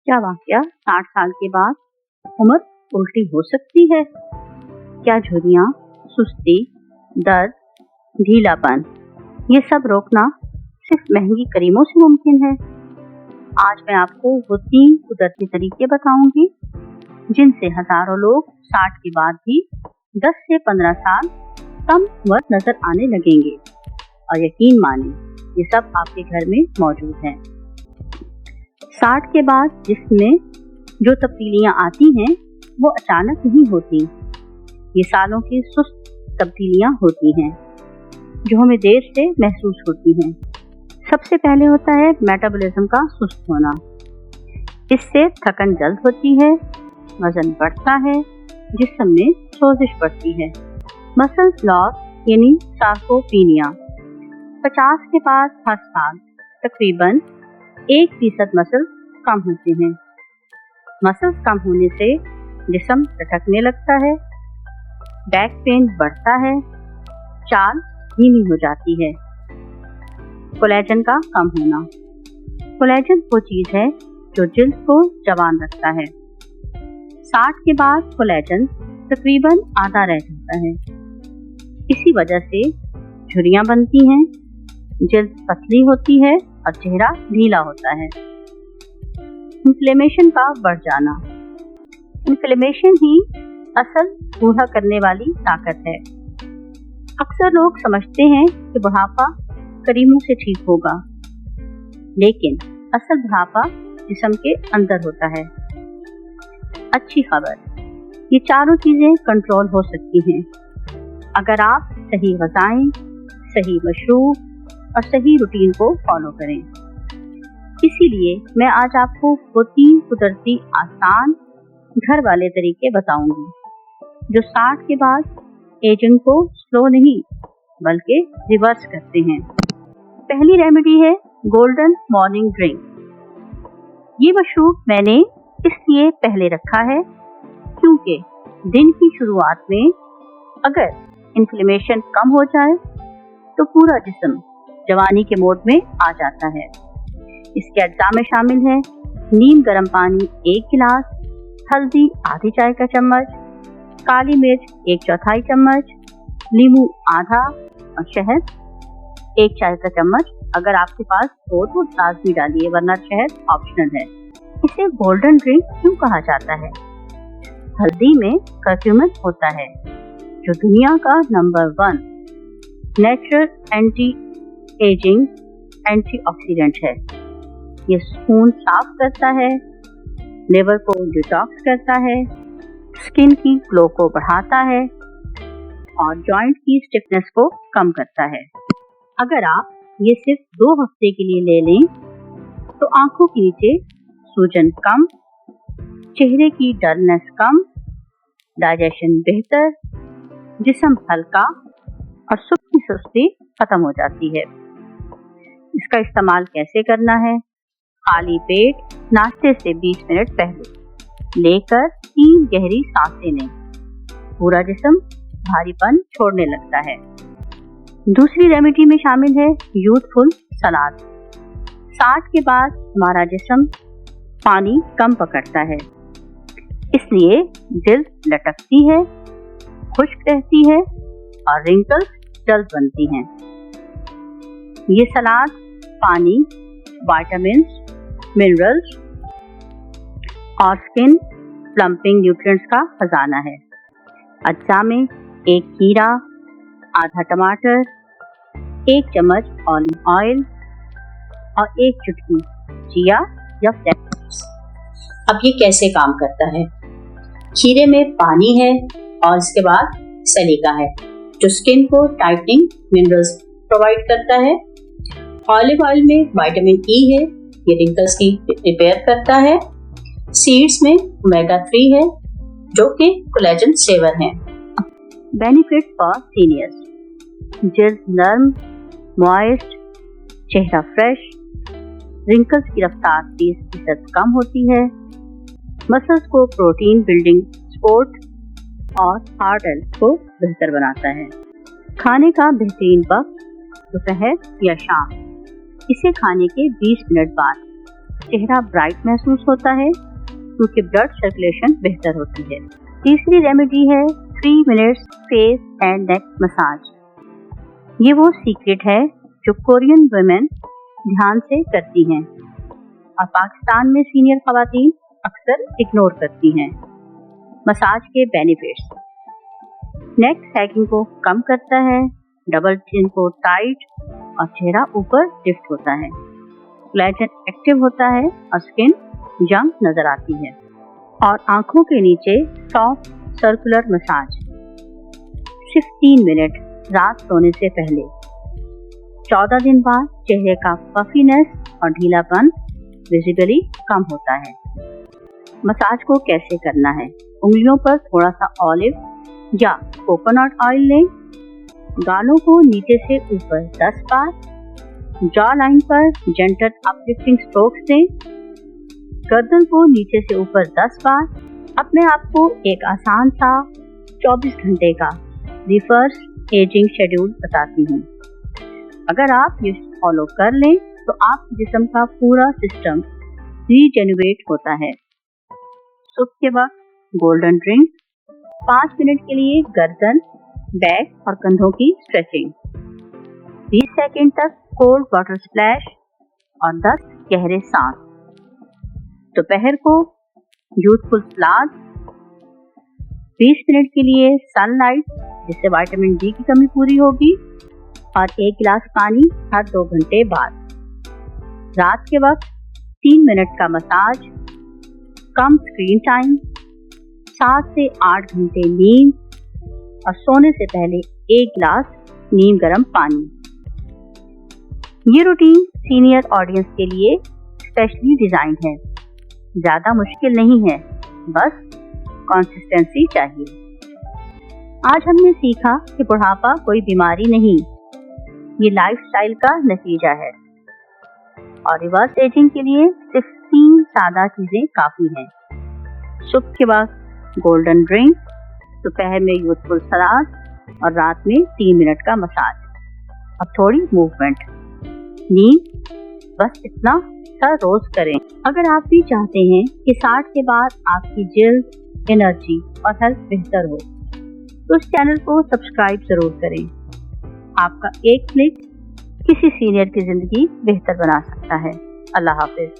क्या वाकया 60 साल के बाद उम्र उल्टी हो सकती है? क्या झुर्रियां, सुस्ती, दर्द, ढीलापन ये सब रोकना सिर्फ महंगी क्रीमों से मुमकिन है? आज मैं आपको वो 3 कुदरती तरीके बताऊंगी जिनसे हजारों लोग 60 के बाद भी 10 से 15 साल कम उम्र नजर आने लगेंगे। और यकीन मानिए, ये सब आपके घर में मौजूद है। 60 के बाद जिस्म में जो तब्दीलियां आती हैं वो अचानक नहीं होती। ये सालों की सुस्त तब्दीलियां होती हैं जो हमें देर से महसूस होती हैं। सबसे पहले होता है मेटाबॉलिज्म का सुस्त होना। इससे थकन जल्द होती है, वजन बढ़ता है, जिस्म में सोजिश बढ़ती है। मसल्स लॉस यानी सार्कोपीनिया। 50 के बाद हर साल तकरीबन 1% मसल्स कम होते हैं। मसल्स कम होने से जिस्म लटकने लगता है, बैक पेन बढ़ता है, चाल धीमी हो जाती है। कोलेजन का कम होना। कोलेजन वो चीज है जो जिल्द को जवान रखता है। 60 के बाद कोलेजन तकरीबन आधा रह जाता है। इसी वजह से झुर्रियां बनती हैं, जिल्द पतली होती है और चेहरा ढीला होता है। इन्फ्लेमेशन का बढ़ जाना। इन्फ्लेमेशन ही असल बूढ़ा करने वाली ताकत है। अक्सर लोग समझते हैं कि बुढ़ापा क्रीमों से ठीक होगा, लेकिन असल बुढ़ापा जिस्म के अंदर होता है। अच्छी खबर, ये चारों चीजें कंट्रोल हो सकती हैं अगर आप सही ग़िज़ाएं, सही मशरूब और सही रूटीन को फॉलो करें। इसीलिए मैं आज आपको वो 3 कुदरती आसान घर वाले तरीके बताऊंगी जो 60 के बाद एजिंग को स्लो नहीं बल्कि रिवर्स करते हैं। पहली रेमेडी है गोल्डन मॉर्निंग ड्रिंक। ये मशरूब मैंने इसलिए पहले रखा है क्योंकि दिन की शुरुआत में अगर इन्फ्लेमेशन कम हो जाए तो पूरा जिस्म जवानी के मोड में आ जाता है। इसके अज्जा में शामिल है नीम गर्म पानी 1 गिलास, हल्दी आधी चाय का चम्मच, काली मिर्च 1/4 चम्मच, नींबू आधा और शहद 1 चाय का चम्मच। अगर आपके पास हो तो लाजमी डालिए, वरना शहद ऑप्शनल है। इसे गोल्डन ड्रिंक क्यों कहा जाता है? हल्दी में कर्क्यूमिन होता है जो दुनिया का number 1 natural anti ageing antioxidant है। ये खून साफ करता है, लिवर को डिटॉक्स करता है, स्किन की ग्लो को बढ़ाता है और जॉइंट की स्टिफनेस को कम करता है। अगर आप ये सिर्फ 2 हफ्ते के लिए ले लें तो आंखों के नीचे सूजन कम, चेहरे की डलनेस कम, डाइजेशन बेहतर, जिस्म हल्का और सुस्ती सुस्ती खत्म हो जाती है। इसका इस्तेमाल कैसे करना है? खाली पेट नाश्ते से 20 मिनट पहले लेकर 3 गहरी सांसें लें। पूरा जिस्म भारीपन छोड़ने लगता है। दूसरी रेमेडी में शामिल है यूथफुल सलाद। 60 के बाद हमारा जिस्म पानी कम पकड़ता है, इसलिए जिल्द लटकती है, खुश्क रहती है और रिंकल्स जल्द बनती हैं। ये सलाद पानी, विटामिन्स, मिनरल्स और स्किन प्लम्पिंग न्यूट्रिएंट्स का खजाना है। अज्जा में 1 खीरा, आधा टमाटर, 1 चम्मच ऑलिव ऑयल और 1 चुटकी चिया या फ्लैक्स। अब ये कैसे काम करता है? खीरे में पानी है और इसके बाद सलीका है जो स्किन को टाइटनिंग मिनरल्स प्रोवाइड करता है। ऑलिव ऑयल में विटामिन ई है, ये रिंकल्स की रिपेयर करता है। सीड्स में ओमेगा 3 है जो कि कोलेजन सेवर है। बेनिफिट फॉर सीनियर्स, जिल्द नर्म, मॉइस्ट, चेहरा फ्रेश, रिंकल्स की रफ्तार 30% कम होती है, मसल्स को प्रोटीन बिल्डिंग सपोर्ट और हार्ट हेल्थ को बेहतर बनाता है। खाने का बेहतरीन वक्त दोपहर या शाम, इसे खाने के 20 मिनट बाद चेहरा ब्राइट महसूस होता है क्योंकि ब्लड सर्कुलेशन बेहतर होती है। तीसरी रेमेडी है 3 minutes face and neck massage. ये वो सीक्रेट है जो कोरियन वुमेन ध्यान से करती हैं और पाकिस्तान में सीनियर खवातीन अक्सर इग्नोर करती हैं। मसाज के बेनिफिट्स: नेक सैगिंग को कम करता है, डबल चिन को टाइट और चेहरा ऊपर लिफ्ट होता है, कोलेजन एक्टिव होता है और स्किन यंग नजर आती है। और आंखों के नीचे सॉफ्ट सर्कुलर मसाज सिर्फ 3 मिनट रात सोने से पहले। 14 दिन बाद चेहरे का पफीनेस और ढीलापन विजिबली कम होता है। मसाज को कैसे करना है? उंगलियों पर थोड़ा सा ऑलिव या कोकोनट ऑयल लें, गालों को नीचे से ऊपर 10 बार, जॉ लाइन पर जेंटल अपलिफ्टिंग स्ट्रोक्स दें, गर्दन को नीचे से ऊपर 10 बार। अपने आप को एक आसान सा 24 घंटे का रिवर्स एजिंग शेड्यूल बताती हूँ। अगर आप ये फॉलो कर लें तो आपके जिस्म का पूरा सिस्टम रीजेन्युएट होता है। सुबह के वक्त गोल्डन ड्रिंक, 5 मिनट के लिए गर्दन, बैक और कंधों की स्ट्रेचिंग, 20 सेकंड तक कोल्ड वाटर स्प्लैश और 10 गहरे सांस। दोपहर को यूथफुल सलाद, 20 मिनट के लिए सनलाइट जिससे विटामिन डी की कमी पूरी होगी और 1 गिलास पानी हर 2 घंटे बाद। रात के वक्त 3 मिनट का मसाज, कम स्क्रीन टाइम, 7 से 8 घंटे नींद और सोने से पहले 1 गिलास नीम गर्म पानी। ये रूटीन सीनियर ऑडियंस के लिए स्पेशली डिजाइन है। ज्यादा मुश्किल नहीं है, बस कंसिस्टेंसी चाहिए। आज हमने सीखा कि बुढ़ापा कोई बीमारी नहीं, ये लाइफस्टाइल का नतीजा है और रिवर्स एजिंग के लिए सिर्फ 3 सादा चीजें काफी हैं। सुबह के वक्त गोल्डन ड्रिंक, दोपहर में यूथफुल सलाद और रात में 3 मिनट का मसाज और थोड़ी मूवमेंट। नींद बस इतना सा रोज करें। अगर आप भी चाहते हैं कि 60 के बाद आपकी जल्द, एनर्जी और हेल्थ बेहतर हो तो इस चैनल को सब्सक्राइब जरूर करें। आपका एक क्लिक किसी सीनियर की जिंदगी बेहतर बना सकता है। अल्लाह हाफिज।